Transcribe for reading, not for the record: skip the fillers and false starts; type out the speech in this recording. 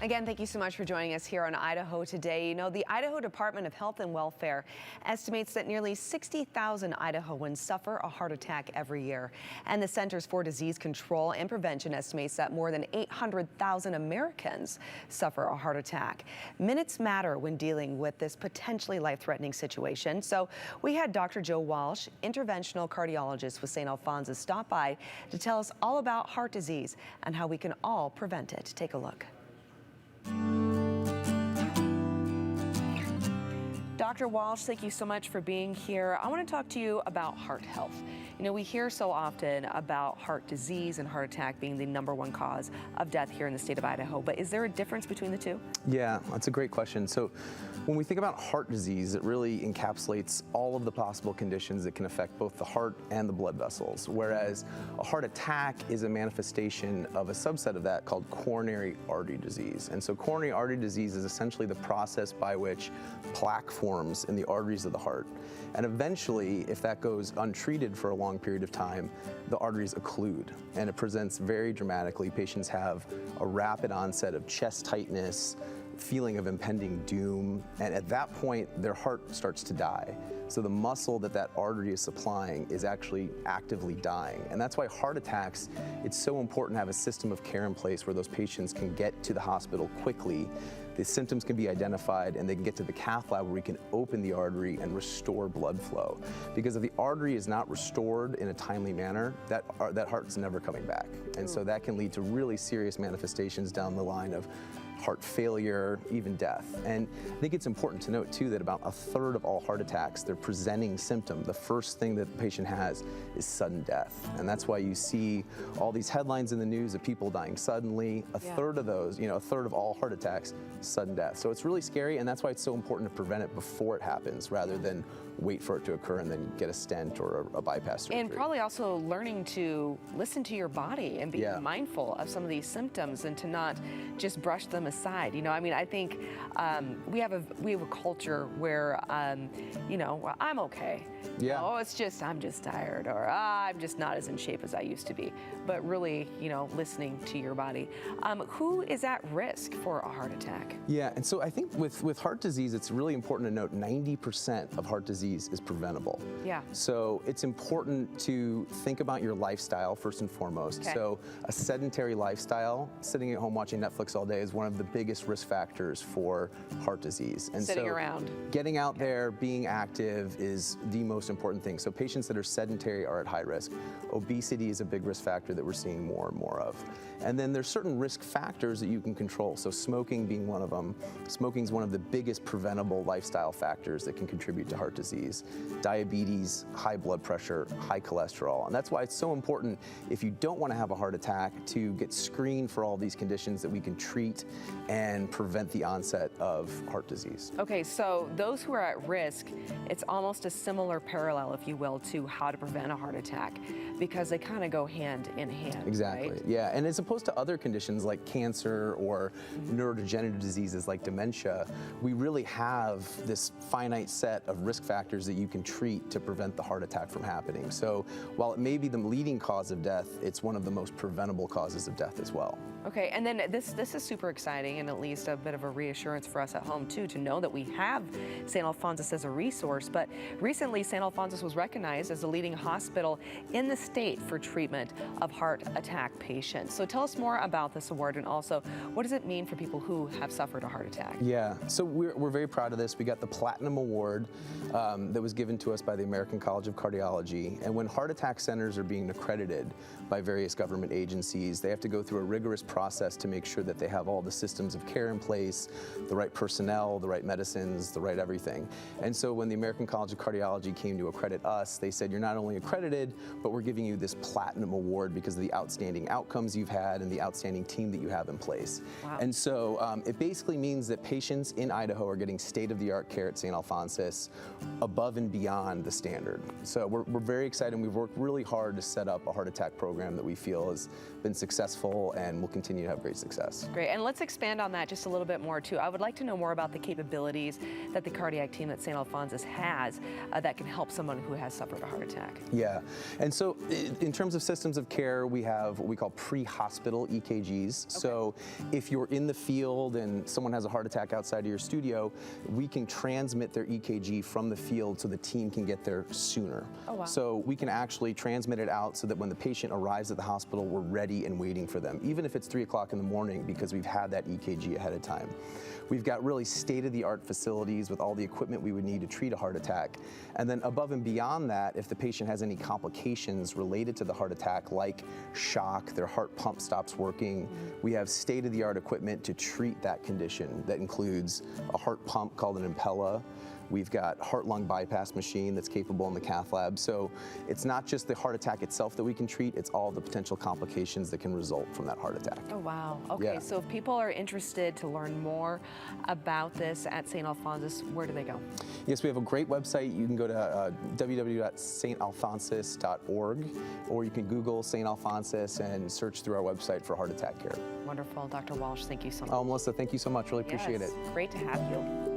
Again, thank you so much for joining us here on Idaho Today. You know, the Idaho Department of Health and Welfare estimates that nearly 60,000 Idahoans suffer a heart attack every year. And the Centers for Disease Control and Prevention estimates that more than 800,000 Americans suffer a heart attack. Minutes matter when dealing with this potentially life-threatening situation. So we had Dr. Joe Walsh, interventional cardiologist with St. Alphonsus, stop by to tell us all about heart disease and how we can all prevent it. Take a look. Dr. Walsh, thank you so much for being here. I want to talk to you about heart health. You know, we hear so often about heart disease and heart attack being the #1 cause of death here in the state of Idaho, but is there a difference between the two? Yeah, that's a great question. So when we think about heart disease, it really encapsulates all of the possible conditions that can affect both the heart and the blood vessels, whereas a heart attack is a manifestation of a subset of that called coronary artery disease. And so coronary artery disease is essentially the process by which plaque forms in the arteries of the heart. And eventually, if that goes untreated for a long period of time, the arteries occlude and it presents very dramatically. Patients have a rapid onset of chest tightness, feeling of impending doom, and at that point, their heart starts to die. So the muscle that artery is supplying is actually actively dying. And that's why heart attacks, it's so important to have a system of care in place where those patients can get to the hospital quickly. The symptoms can be identified and they can get to the cath lab where we can open the artery and restore blood flow. Because if the artery is not restored in a timely manner, that heart's never coming back. And so that can lead to really serious manifestations down the line of heart failure, even death. And I think it's important to note too that about 1/3 of all heart attacks, their presenting symptom, the first thing that the patient has is sudden death. And that's why you see all these headlines in the news of people dying suddenly. A third of those, you know, 1/3 of all heart attacks, sudden death. So it's really scary, and that's why it's so important to prevent it before it happens rather than wait for it to occur and then get a stent or a bypass surgery. And probably also learning to listen to your body and be mindful of some of these symptoms and to not just brush them aside. You know, I mean, I think we have a culture where, you know, well, I'm okay. Yeah. Oh, it's just, I'm just tired, or I'm just not as in shape as I used to be. But really, you know, listening to your body. Who is at risk for a heart attack? Yeah, and so I think with heart disease, it's really important to note 90% of heart disease is preventable. Yeah. So it's important to think about your lifestyle first and foremost. Okay. So a sedentary lifestyle, sitting at home watching Netflix all day, is one of the biggest risk factors for heart disease. And sitting so around. Getting out there, being active is the most important thing. So patients that are sedentary are at high risk. Obesity is a big risk factor that we're seeing more and more of. And then there's certain risk factors that you can control. So smoking being one of them. Smoking is one of the biggest preventable lifestyle factors that can contribute to heart disease. Diabetes, high blood pressure, high cholesterol. And that's why it's so important, if you don't want to have a heart attack, to get screened for all these conditions that we can treat and prevent the onset of heart disease. Okay, so those who are at risk, it's almost a similar parallel, if you will, to how to prevent a heart attack, because they kind of go hand in hand. Exactly, right? Yeah. And as opposed to other conditions like cancer or neurodegenerative diseases like dementia, we really have this finite set of risk factors that you can treat to prevent the heart attack from happening. So while it may be the leading cause of death, it's one of the most preventable causes of death as well. Okay, and then this is super exciting, and at least a bit of a reassurance for us at home too, to know that we have St. Alphonsus as a resource. But recently, St. Alphonsus was recognized as the leading hospital in the state for treatment of heart attack patients. So tell us more about this award, and also what does it mean for people who have suffered a heart attack? Yeah, so we're very proud of this. We got the Platinum Award that was given to us by the American College of Cardiology. And when heart attack centers are being accredited by various government agencies, they have to go through a rigorous process to make sure that they have all the systems of care in place, the right personnel, the right medicines, the right everything. And so when the American College of Cardiology came to accredit us, they said, you're not only accredited, but we're giving you this Platinum Award because of the outstanding outcomes you've had and the outstanding team that you have in place. Wow. And so it basically means that patients in Idaho are getting state-of-the-art care at St. Alphonsus above and beyond the standard. So we're very excited, and we've worked really hard to set up a heart attack program that we feel has been successful and will continue to have great success. Great, and let's expand on that just a little bit more too. I would like to know more about the capabilities that the cardiac team at St. Alphonsus has that can help someone who has suffered a heart attack. Yeah, and so in terms of systems of care, we have what we call pre-hospital EKGs. Okay. So if you're in the field and someone has a heart attack outside of your studio, we can transmit their EKG from the field so the team can get there sooner. Oh, wow. So we can actually transmit it out so that when the patient arrives at the hospital, we're ready and waiting for them, even if it's 3 o'clock in the morning, because we've had that EKG ahead of time. We've got really state-of-the-art facilities with all the equipment we would need to treat a heart attack. And then above and beyond that, if the patient has any complications related to the heart attack, like shock, their heart pump stops working, we have state-of-the-art equipment to treat that condition. That includes a heart pump called an Impella. We've got heart-lung bypass machine that's capable in the cath lab. So it's not just the heart attack itself that we can treat, it's all the potential complications that can result from that heart attack. Oh, wow. Okay, Yeah. So if people are interested to learn more about this at St. Alphonsus, where do they go? Yes, we have a great website. You can go to www.stalphonsus.org, or you can Google St. Alphonsus and search through our website for heart attack care. Wonderful. Dr. Walsh, thank you so much. Melissa, thank you so much. Really appreciate it. Great to have you.